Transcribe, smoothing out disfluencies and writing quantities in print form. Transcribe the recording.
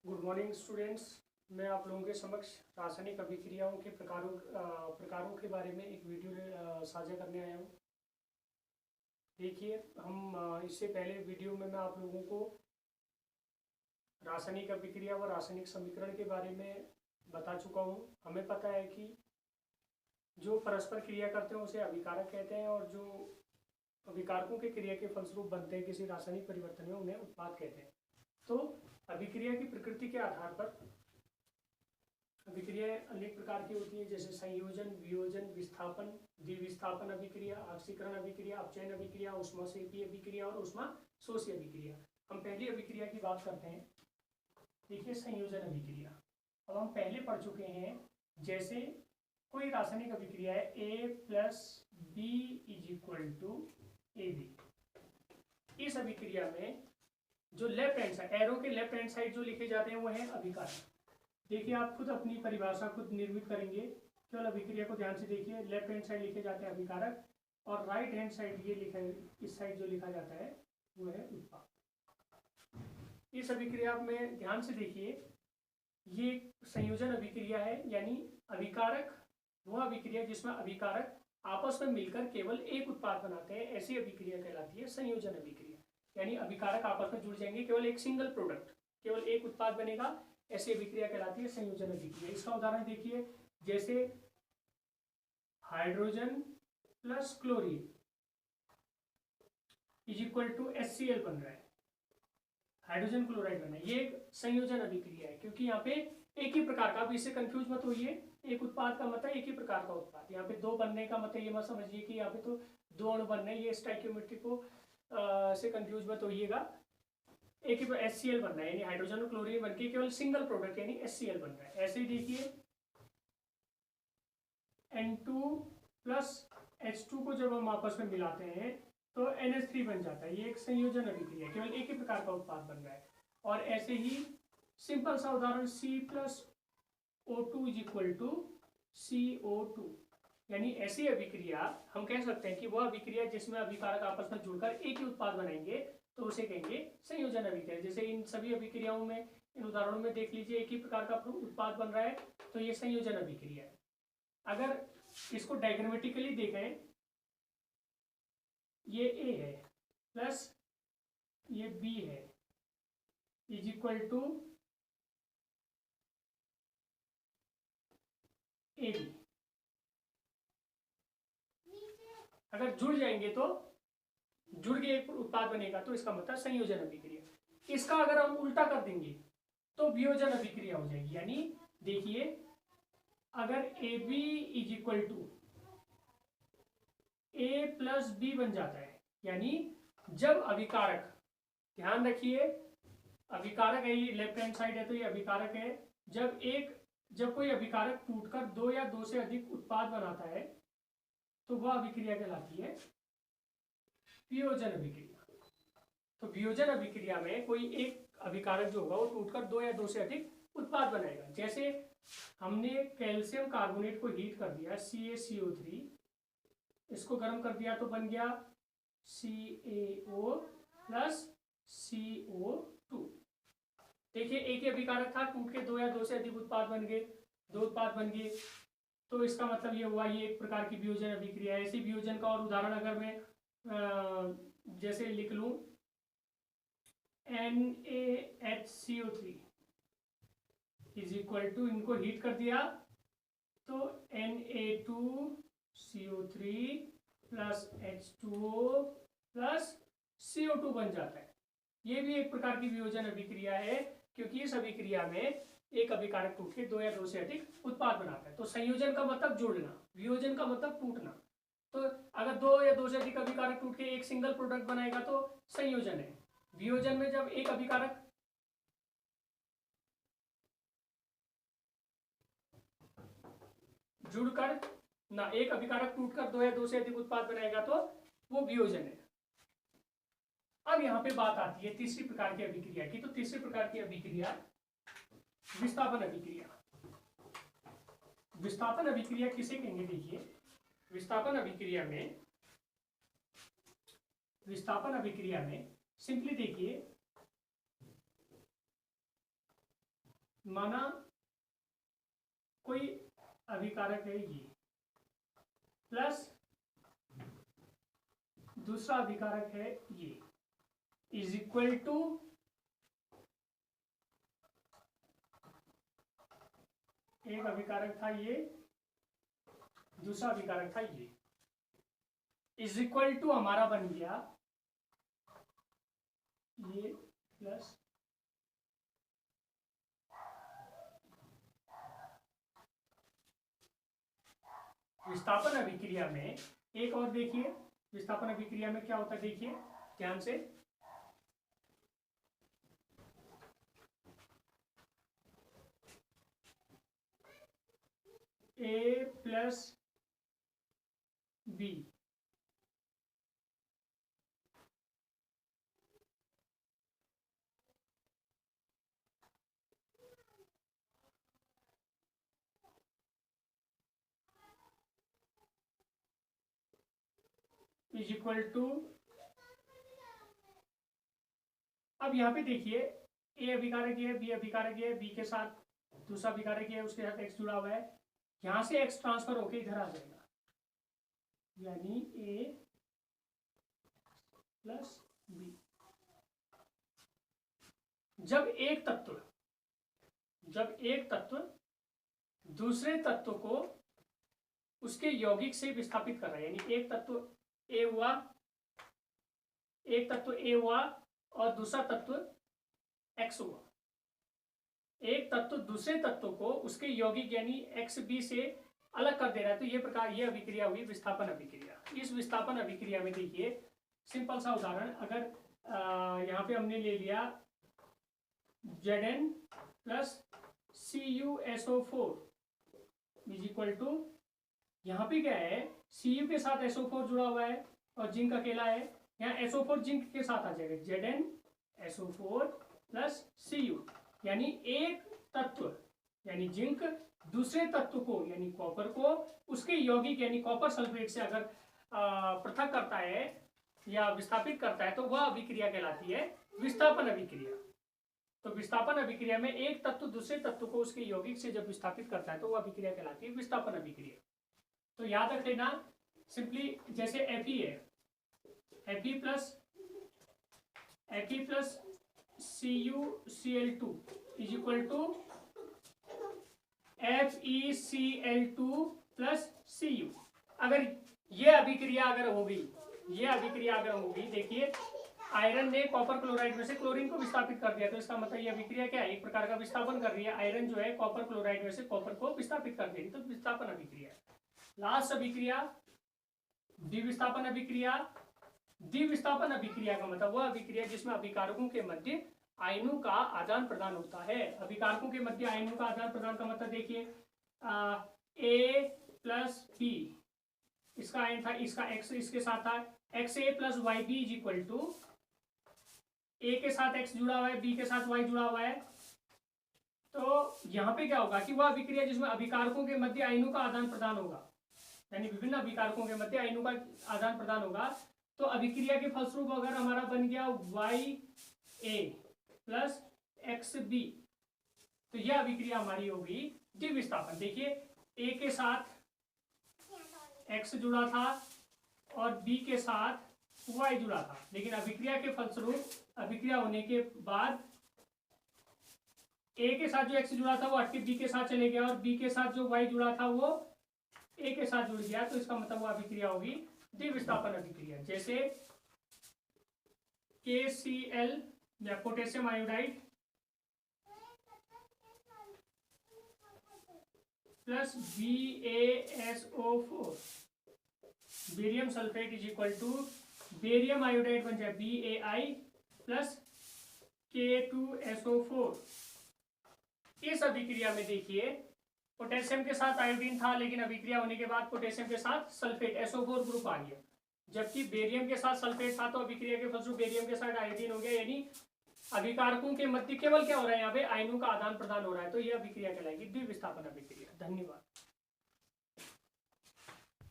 Good morning students. मैं आप लोगों के समक्ष रासायनिक अभिक्रियाओं के प्रकारों के बारे में एक वीडियो साझा करने आया हूँ। देखिए, हम इससे पहले वीडियो में मैं आप लोगों को रासायनिक अभिक्रिया व रासायनिक समीकरण के बारे में बता चुका हूँ। हमें पता है कि जो परस्पर क्रिया करते हैं उसे अभिकारक कहते हैं, और जो अभिकारकों के क्रिया के फलस्वरूप बनते हैं किसी रासायनिक परिवर्तन में, उन्हें उत्पाद कहते हैं। तो अभिक्रिया की प्रकृति के आधार पर अभिक्रियाएं अनेक प्रकार की होती है, जैसे संयोजन, वियोजन, विस्थापन, द्विविस्थापन अभिक्रिया, ऑक्सीकरण अभिक्रिया, अपचयन अभिक्रिया, ऊष्माक्षेपी अभिक्रिया और ऊष्माशोषी अभिक्रिया। हम पहली अभिक्रिया की बात करते हैं। देखिए, संयोजन अभिक्रिया। अब हम पहले पढ़ चुके हैं, जैसे कोई रासायनिक अभिक्रिया है A plus B is equal to A B. इस अभिक्रिया में जो लेफ्ट हैंड साइड, एरो के लेफ्ट हैंड साइड जो लिखे जाते हैं वो है अभिकारक। देखिए, आप खुद अपनी परिभाषा खुद निर्मित करेंगे, केवल अभिक्रिया को ध्यान से देखिए। लेफ्ट हैंड साइड लिखे जाते हैं अभिकारक, और राइट हैंड साइड ये लिखा है, इस साइड जो लिखा जाता है वो है उत्पाद। इस अभिक्रिया में ध्यान से देखिए, ये संयोजन अभिक्रिया है, यानी अभिकारक वह अभिक्रिया जिसमें अभिकारक आपस में मिलकर केवल एक उत्पाद बनाते हैं, ऐसी अभिक्रिया कहलाती है संयोजन अभिक्रिया। यानी अभिकारक आपस में जुड़ जाएंगे, केवल एक सिंगल प्रोडक्ट, केवल एक उत्पाद बनेगा, ऐसी अभिक्रिया कहलाती है संयोजन अभिक्रिया। इसका उदाहरण देखिए, जैसे hydrogen plus chlorine is equal to HCl बन रहा है, हाइड्रोजन क्लोराइड बना है। ये एक संयोजन अभिक्रिया है, क्योंकि यहाँ पे एक ही प्रकार का, अब इससे कंफ्यूज मत होइए, एक उत्पाद का मतलब एक ही प्रकार का उत्पाद। यहाँ पे दो बनने का मतलब ये मत समझिए कि यहाँ पे तो दो अणु बनने, ये स्टोइकियोमेट्री को से कंफ्यूज मत होइएगा। एक ही HCl बन रहा है, यानी हाइड्रोजन और क्लोरीन बनके केवल सिंगल प्रोडक्ट यानी HCl बन रहा है। ऐसे ही देखिए, N2 प्लस H2 को जब हम आपस में मिलाते हैं तो NH3 बन जाता है। ये एक संयोजन अभिक्रिया, केवल एक ही प्रकार का उत्पाद बन रहा है। और ऐसे ही सिंपल सा उदाहरण, C plus O2 is equal to CO2, यानी ऐसी अभिक्रिया हम कह सकते हैं कि वह अभिक्रिया जिसमें अभिकारक आपस में जुड़कर एक ही उत्पाद बनाएंगे, तो उसे कहेंगे संयोजन अभिक्रिया। जैसे इन सभी अभिक्रियाओं में, इन उदाहरणों में देख लीजिए, एक ही प्रकार का उत्पाद बन रहा है, तो ये संयोजन अभिक्रिया है। अगर इसको डायग्रामेटिकली देखें, ये A है प्लस ये B है इज इक्वल टू AB। अगर जुड़ जाएंगे तो जुड़ के एक उत्पाद बनेगा, तो इसका मतलब संयोजन अभिक्रिया। इसका अगर हम उल्टा कर देंगे तो वियोजन अभिक्रिया हो जाएगी। यानी देखिए, अगर AB is equal to A plus B बन जाता है, यानी जब अभिकारक, ध्यान रखिए अभिकारक है, ये लेफ्ट हैंड साइड है तो ये अभिकारक है। जब कोई अभिकारक टूटकर दो या दो से अधिक उत्पाद बनाता है तो वह अभिक्रिया कहलाती है वियोजन अभिक्रिया। तो वियोजन अभिक्रिया में कोई एक अभिकारक जो होगा वो टूटकर दो या दो से अधिक उत्पाद बनाएगा। जैसे हमने कैल्शियम कार्बोनेट को हीट कर दिया, CaCO3, इसको गर्म कर दिया तो बन गया CaO प्लस CO2। देखिए, एक ही अभिकारक था, टूट के दो या दो से अधिक उत्पाद बन गए, दो उत्पाद बन गए, तो इसका मतलब ये हुआ ये एक प्रकार की वियोजन अभिक्रिया है। ऐसी वियोजन का और उदाहरण अगर मैं जैसे लिख लूं, NaHCO3 इज इक्वल टू, इनको हीट कर दिया तो Na2CO3 plus H2O plus CO2 बन जाता है। ये भी एक प्रकार की वियोजन अभिक्रिया है, क्योंकि इस अभिक्रिया में एक अभिकारक टूट के दो या दो से अधिक उत्पाद बनाता है। तो संयोजन का मतलब जुड़ना, वियोजन का मतलब टूटना। तो अगर दो या दो से अधिक अभिकारक टूट के एक सिंगल प्रोडक्ट बनाएगा तो संयोजन है। वियोजन में जब एक अभिकारक जुड़कर ना, एक अभिकारक टूटकर दो या दो से अधिक उत्पाद बनाएगा तो वो वियोजन है। अब यहाँ पे बात आती है तीसरी प्रकार की अभिक्रिया की। तो तीसरी प्रकार की अभिक्रिया विस्थापन अभिक्रिया। विस्थापन अभिक्रिया किसे कहेंगे? देखिए, विस्थापन अभिक्रिया में सिंपली देखिए, माना कोई अभिकारक है ये प्लस दूसरा अभिकारक है ये इज इक्वल टू एक अभिकारक था ये, दूसरा अभिकारक था ये, इज इक्वल टू हमारा बन गया ये प्लस विस्थापन अभिक्रिया में एक और देखिए, विस्थापन अभिक्रिया में क्या होता है देखिए ध्यान से। A plus B is equal to, अब यहाँ पे देखिए ए अभिकारक है, बी अभिकारक है, बी के साथ दूसरा अभिकारक है, उसके साथ एक्स जुड़ा हुआ है, यहां से एक्स ट्रांसफर होके इधर आ जाएगा, यानी ए प्लस बी। जब एक तत्व दूसरे तत्व को उसके यौगिक से विस्थापित कर रहा है, यानी एक तत्व ए हुआ और दूसरा तत्व एक्स हुआ, एक तत्व दूसरे तत्व को उसके यौगिक यानी एक्स बी से अलग कर दे रहा है, तो ये प्रकार ये अभिक्रिया हुई विस्थापन अभिक्रिया। इस विस्थापन अभिक्रिया में देखिए सिंपल सा उदाहरण, अगर यहाँ पे हमने ले लिया Zn plus CuSO4 is equal to, यहाँ पे क्या है Cu के साथ SO4 जुड़ा हुआ है और जिंक अकेला है, यहाँ SO4 जिंक के साथ आ जाएगा ZnSO4 प्लस Cu, यानी एक तत्व यानी जिंक दूसरे तत्व को यानी कॉपर को उसके यौगिक यानी कॉपर सल्फेट से अगर पृथक करता है या विस्थापित करता है तो वह अभिक्रिया कहलाती है विस्थापन अभिक्रिया। तो विस्थापन अभिक्रिया में एक तत्व दूसरे तत्व को उसके यौगिक से जब विस्थापित करता है तो वह अभिक्रिया कहलाती है विस्थापन अभिक्रिया। तो याद रख लेना सिंपली, जैसे Fe है, Fe plus CuCl2 is equal to FeCl2 plus Cu। अगर ये अभिक्रिया अगर होगी, देखिए आयरन ने कॉपर क्लोराइड में से क्लोरीन को विस्थापित कर दिया, तो इसका मतलब ये अभिक्रिया क्या है, एक प्रकार का विस्थापन कर रही है। आयरन जो है कॉपर क्लोराइड में से कॉपर को विस्थापित कर देगी, तो विस्थापन अभिक्रिया। लास्ट अभिक्रिया द्विविस्थापन अभिक्रिया। द्विविस्थापन अभिक्रिया का मतलब वह अभिक्रिया जिसमें अभिकारकों के मध्य आयनों का आदान प्रदान होता है। अभिकारकों के मध्य आयनों का आदान प्रदान का मतलब देखिए A प्लस बी, इसका आयन था, इसका एक्स इसके साथ था, XA plus YB is equal to A के साथ X जुड़ा हुआ है, B के साथ Y जुड़ा हुआ है। तो यहाँ पे क्या होगा कि वह अभिक्रिया जिसमें अभिकारकों के मध्य आयनों का आदान प्रदान होगा, यानी विभिन्न अभिकारकों के मध्य आयनों का आदान प्रदान होगा, तो अभिक्रिया के फलस्वरूप अगर हमारा बन गया YA प्लस XB, तो यह अभिक्रिया हमारी होगी द्विविस्थापन। देखिए A के साथ X जुड़ा था और B के साथ Y जुड़ा था, लेकिन अभिक्रिया के फलस्वरूप अभिक्रिया होने के बाद A के साथ जो X जुड़ा था वो हट के B के साथ चले गया और B के साथ जो Y जुड़ा था वो A के साथ जुड़ गया, तो इसका मतलब वो अभिक्रिया होगी द्विविस्थापन अभिक्रिया। जैसे KCl या potassium iodide plus BaSO4 barium sulphate is equal to barium iodide बन जाए BaI प्लस K2SO4। इस अभिक्रिया में देखिए पोटेशियम के साथ आयोडीन था, लेकिन अभिक्रिया होने के बाद पोटेशियम के साथ सल्फेट SO4 ग्रुप आ गया, जबकि बेरियम के साथ सल्फेट था तो अभिक्रिया के फलस्वरूप बेरियम के साथ आयोडीन हो गया, यानी अभिकारकों के मध्य केवल क्या हो रहा है, यहाँ पे आयनों का आदान प्रदान हो रहा है, तो यह अभिक्रिया कहलाएगी द्विविस्थापन अभिक्रिया। धन्यवाद।